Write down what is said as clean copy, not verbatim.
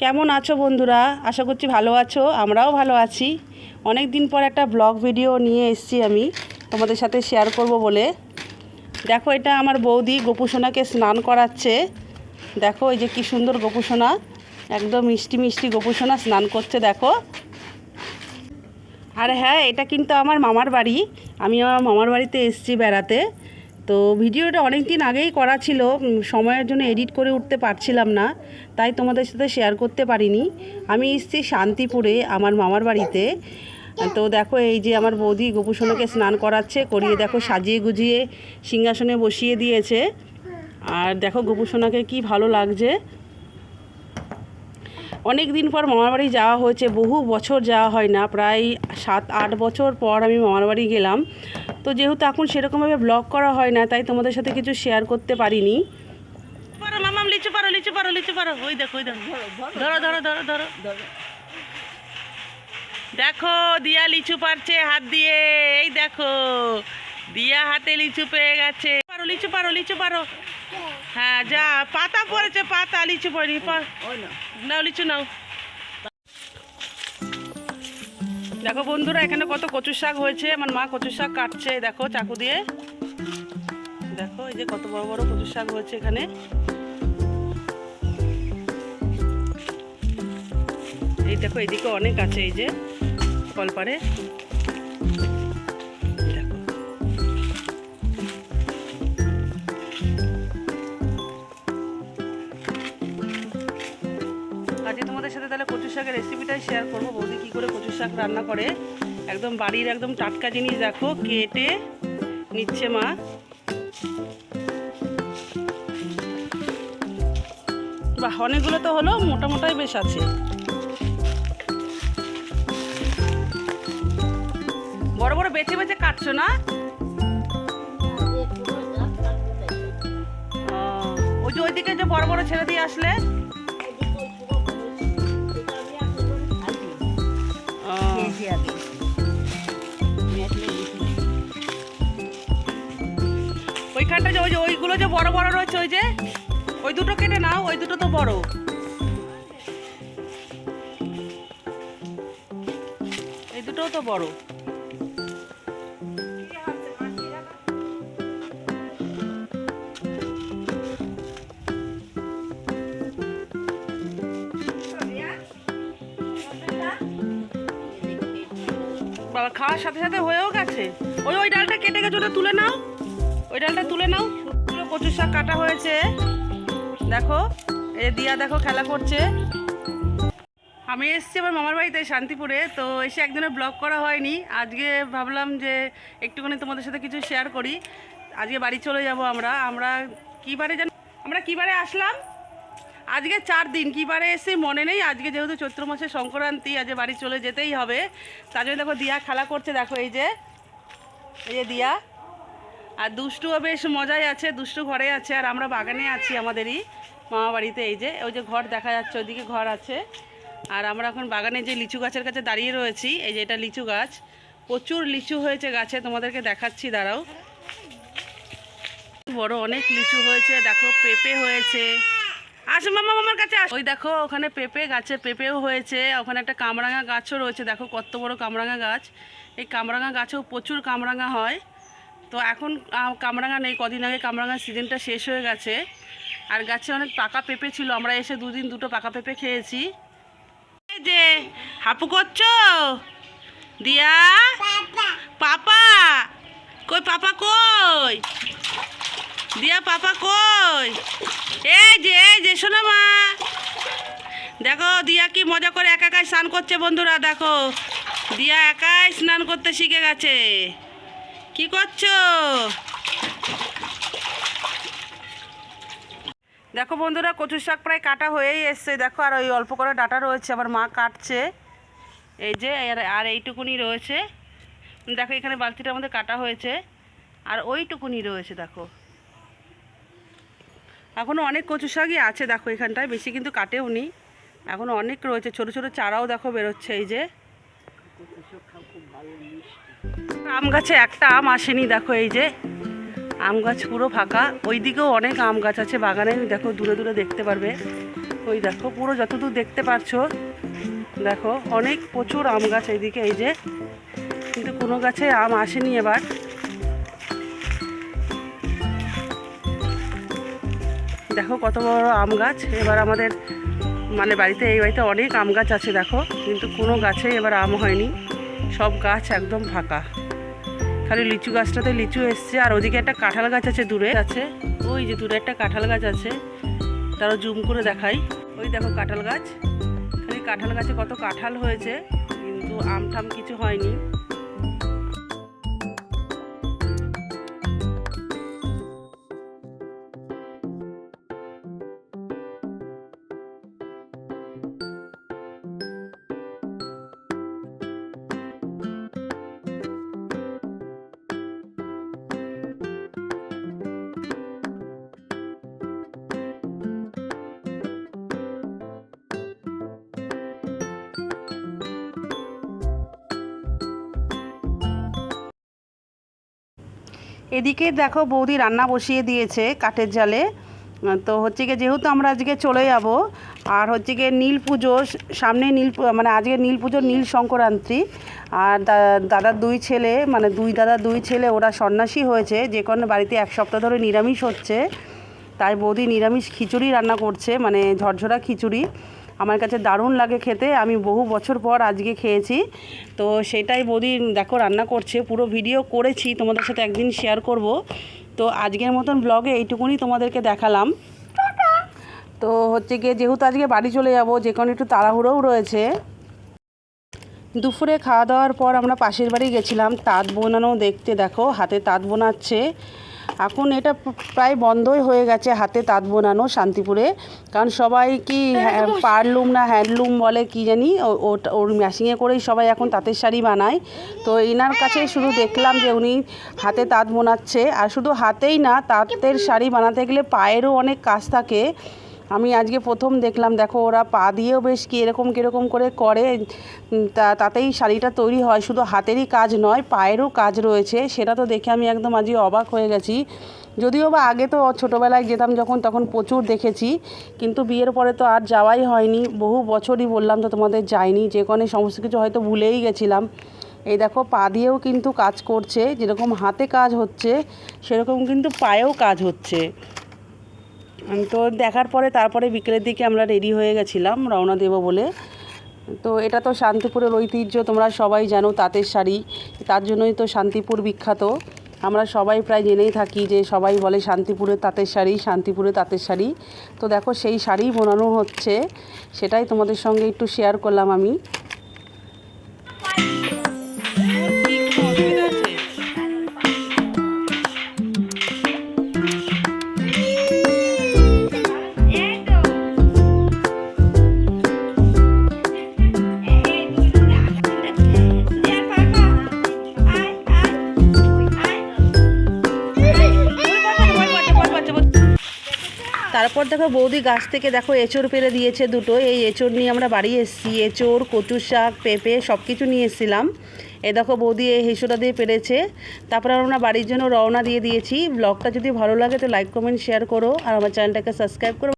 কেমন আছো বন্ধুরা? আশা করছি ভালো আছো, আমরাও ভালো আছি। অনেক দিন পর একটা ব্লগ ভিডিও নিয়ে এসেছি আমি তোমাদের সাথে শেয়ার করব বলে। দেখো, এটা আমার বৌদি গোপুসোনাকে স্নান করাচ্ছে। দেখো এই যে কি সুন্দর গোপুসোনা, একদম মিষ্টি মিষ্টি গোপুসোনা স্নান করছে দেখো। আর হ্যাঁ, এটা কিন্তু আমার মামার বাড়ি। আমি আমার মামার বাড়িতে এসেছি বেড়াতে। তো ভিডিওটা অনেক দিন আগেই করা ছিল, সময়ের জন্য এডিট করে উঠতে পারছিলাম না, তাই তোমাদের সাথে শেয়ার করতে পারিনি। আমি এসেছি শান্তিপুরে আমার মামার বাড়িতে। তো দেখো এই যে আমার বৌদি গোপুসোনাকে স্নান করিয়ে দেখো সাজিয়ে গুজিয়ে সিংহাসনে বসিয়ে দিয়েছে। আর দেখো গোপুসোনাকে কি ভালো লাগছে। অনেক দিন পর মামার বাড়ি যাওয়া হয়েছে, বহু বছর যাওয়া হয় না, প্রায় 7-8 বছর পর আমি মামার বাড়ি গেলাম। তো যেহেতু এখন সেরকমভাবে ব্লগ করা হয় না, তাই তোমাদের সাথে কিছু শেয়ার করতে পারিনি। মামাম লিচু পারো, লিচু পারো, লিচু পারো। ওই দেখো, ওই দেখো, ধরো ধরো ধরো ধরো ধরো। দেখো দিয়া লিচু পারছে হাত দিয়ে। এই দেখো দিয়া হাতে লিচু পেয়ে গেছে। পারো, লিচু পারো, লিচু পারো। হ্যাঁ যা, পাতা পড়েছে, পাতা, লিচু পড়ি। নাও লিচু নাও। দেখো বন্ধুরা, এখানে কত কচু শাক হয়েছে। আমার মা কচু শাক কাটছে দেখো চাকু দিয়ে। দেখো এই যে কত বড় বড় কচু শাক হয়েছে এখানে। এই দেখো এইদিকে অনেক আছে, এই যে কলপারে। দেখো আজকে তোমাদের সাথে তাহলে কচু শাকের রেসিপিটাই শেয়ার করবো, বৌদি কী করে কচু শাক রান্না করে। একদম বাড়ির একদম টাটকা জিনিস দেখো কেটে নিচ্ছে মা। বাহ, অনেকগুলো তো হলো, মোটামোটাই বেশ আছে। বড় বড় বেছে বেছে কাটছো না? ওই যে ওইদিকে যে বড় বড় ছেড়ে দিয়ে আসলে। ওইখানটা যে ওই যে ওইগুলো যে বড় বড় রয়েছে, ওই যে ওই দুটো কেটে নাও, ওই দুটো তো বড়। এই দুটোও তো বড়। বাবা খাওয়ার সাথে সাথে হয়েও গেছে। ওই ওই ডালটা কেটে গেছে, ওটা তুলে নাও, ওই ডালটা তুলে নাও। কচু শাক কাটা হয়েছে দেখো। এই দিয়া দেখো খেলা করছে। আমি এসেছি আমার মামার বাড়িতে শান্তিপুরে। তো এসে একদিনের ব্লগ করা হয়নি, আজকে ভাবলাম যে একটুখানি তোমাদের সাথে কিছু শেয়ার করি। আজকে বাড়ি চলে যাব আমরা কী বারে জানি, আমরা কী বারে আসলাম, আজকে 4 দিন। কী বারে এসে মনে নেই। আজকে যেহেতু চৈত্র মাসের সংক্রান্তি, আজকে বাড়ি চলে যেতেই হবে। তার জন্য দেখো দিয়া খেলা করছে দেখো, এই যে দিয়া। আর দুষ্টুও বেশ মজাই আছে, দুষ্টু ঘরে আছে, আর আমরা বাগানে আছি আমাদেরই মামা বাড়িতে। এই যে ওই যে ঘর দেখা যাচ্ছে, ওইদিকে ঘর আছে। আর আমরা এখন বাগানে যে লিচু গাছের কাছে দাঁড়িয়ে রয়েছি। এই যে এটা লিচু গাছ, প্রচুর লিচু হয়েছে গাছে, তোমাদেরকে দেখাচ্ছি দাঁড়াও। বড় অনেক লিচু হয়েছে দেখো, পেঁপে হয়েছে। আসো মামা, মামার কাছে আস। ওই দেখো ওখানে পেঁপে গাছে পেঁপেও হয়েছে। ওখানে একটা কামরাঙা গাছও রয়েছে দেখো, কত বড় কামরাঙা গাছ। এই কামরাঙা গাছেও প্রচুর কামরাঙা হয়। তো এখন কামরাঙা নেই, কদিন আগে কামরাঙার সিজনটা শেষ হয়ে গেছে। আর গাছে অনেক পাকা পেঁপে ছিল, আমরা এসে 2 দিন 2টো পাকা পেঁপে খেয়েছি। এই যে হাপু করছো দিয়া, পাপা কই, পাপা কই দিয়া, পাপা কই? এই যে শোনো মা, দেখো দিয়া কি মজা করে একা একাই স্নান করছে বন্ধুরা। দেখো দিয়া একাই স্নান করতে শিখে গেছে। কি করছো? দেখো বন্ধুরা, কচু শাক প্রায় কাটা হয়েই এসছে দেখো। আর ওই অল্প করে ডাঁটা রয়েছে, আবার মা কাটছে। এই যে আর এইটুকুনি রয়েছে দেখো, এখানে বালতিটার মধ্যে কাটা হয়েছে, আর ওইটুকুনি রয়েছে দেখো। এখনও অনেক কচু শাকই আছে দেখো এখানটায়, বেশি কিন্তু কাটেও নি, এখনও অনেক রয়েছে। ছোট ছোট চারাও দেখো বেরোচ্ছে। এই যে আম গাছে একটা আম আসেনি দেখো, এই যে আম গাছ পুরো ফাঁকা। ওই দিকেও অনেক আম গাছ আছে বাগানে, দেখো দূরে দূরে দেখতে পারবে। ওই দেখো পুরো যতদূর দেখতে পাচ্ছ, দেখো অনেক প্রচুর আম গাছ এইদিকে, এই যে, কিন্তু কোনো গাছে আম আসেনি এবার। দেখো কত বড় আম গাছ। এবার আমাদের মানে বাড়িতে, এই বাড়িতে অনেক আম গাছ আছে দেখো, কিন্তু কোনো গাছেই এবার আম হয়নি, সব গাছ একদম ফাঁকা। খালি লিচু গাছটাতে লিচু এসছে, আর ওদিকে একটা কাঁঠাল গাছ আছে দূরে আছে, ওই যে দূরে একটা কাঁঠাল গাছ আছে, তারও জুম করে দেখাই। ওই দেখো কাঁঠাল গাছ, খালি কাঁঠাল গাছে কত কাঁঠাল হয়েছে, কিন্তু আম টাম কিছু হয়নি। এদিকে দেখো বৌদি রান্না বসিয়ে দিয়েছে কাঠের জালে। তো হচ্ছে গিয়ে যেহেতু আমরা আজকে চলে যাব, আর হচ্ছে গিয়ে নীল পুজো সামনে, মানে আজকে নীল পুজো, নীল সংক্রান্তি। আর দাদার দুই ছেলে, মানে দুই দাদার দুই ছেলে, ওরা সন্ন্যাসী হয়েছে, যে কোনো বাড়িতে এক সপ্তাহ ধরে নিরামিষ হচ্ছে, তাই বৌদি নিরামিষ খিচুড়ি রান্না করছে, মানে ঝরঝরা খিচুড়ি। আমার কাছে দারুণ লাগে খেতে, আমি বহু বছর পর আজকে খেয়েছি। তো সেটাই বৌদি দেখো রান্না করছে, পুরো ভিডিও করেছি, তোমাদের সাথে একদিন শেয়ার করব। তো আজকের মতন ব্লগে এইটুকুনি তোমাদেরকে দেখালাম। তো হচ্ছে গিয়ে যেহেতু আজকে বাড়ি চলে যাব, যে কোনো একটু তাড়াহুড়োও রয়েছে। দুপুরে খাওয়া দাওয়ার পর আমরা পাশের বাড়ি গেছিলাম তাঁত বোনানো দেখতে। দেখো হাতে তাঁত বোনাচ্ছে, এখন এটা প্রায় বন্ধই হয়ে গেছে হাতে তাঁত বোনানো শান্তিপুরে, কারণ সবাই কি পারলুম না হ্যান্ডলুম বলে কি জানি, ওর মেশিনে করেই সবাই এখন তাঁতের শাড়ি বানায়। তো এনার কাছে শুধু দেখলাম যে উনি হাতে তাঁত বোনাচ্ছে, আর শুধু হাতেই না, তাঁতের শাড়ি বানাতে গেলে পায়েরও অনেক কাজ থাকে। আমি আজকে প্রথম দেখলাম, দেখো ওরা পা দিয়েও বেশ কীরকম করে করে, তাতেই শাড়িটা তৈরি হয়। শুধু হাতেরই কাজ নয়, পায়েরও কাজ রয়েছে, সেটা তো দেখে আমি একদম আজকে অবাক হয়ে গেছি। যদিও বা আগে তো ছোটোবেলায় যেতাম যখন, তখন প্রচুর দেখেছি, কিন্তু বিয়ের পরে তো আর যাওয়াই হয়নি, বহু বছরই বললাম তো তোমাদের যাইনি, যে কোনো সমস্ত কিছু হয়তো ভুলেই গেছিলাম। এই দেখো পা দিয়েও কিন্তু কাজ করছে, যেরকম হাতে কাজ হচ্ছে সেরকম কিন্তু পায়েও কাজ হচ্ছে। তো দেখার পরে তারপরে বিকেলের দিকে আমরা রেডি হয়ে গেছিলাম রওনা দেব বলে। তো এটা তো শান্তিপুরের ঐতিহ্য, তোমরা সবাই জানো তাঁতের শাড়ি, তার জন্যই তো শান্তিপুর বিখ্যাত। আমরা সবাই প্রায় জেনেই থাকি যে সবাই বলে শান্তিপুরের তাঁতের শাড়ি, শান্তিপুরের তাঁতের শাড়ি। তো দেখো সেই শাড়ি বোনানো হচ্ছে, সেটাই তোমাদের সঙ্গে একটু শেয়ার করলাম আমি। তারপর দেখো বৌদি গাছ থেকে দেখো এঁচড় পেড়ে দিয়েছে দুটো, এই এঁচড় নিয়ে আমরা বাড়ি এসেছি। এঁচড়, কচু শাক, পেঁপে সব কিছু নিয়ে এসেছিলাম। এই দেখো বৌদি এই হেঁচড়টা দিয়ে পেরেছে। তারপরে আমরা বাড়ির জন্য রওনা দিয়ে দিয়েছি। ব্লগটা যদি ভালো লাগে তো লাইক কমেন্ট শেয়ার করো, আর আমার চ্যানেলটাকে সাবস্ক্রাইব করো।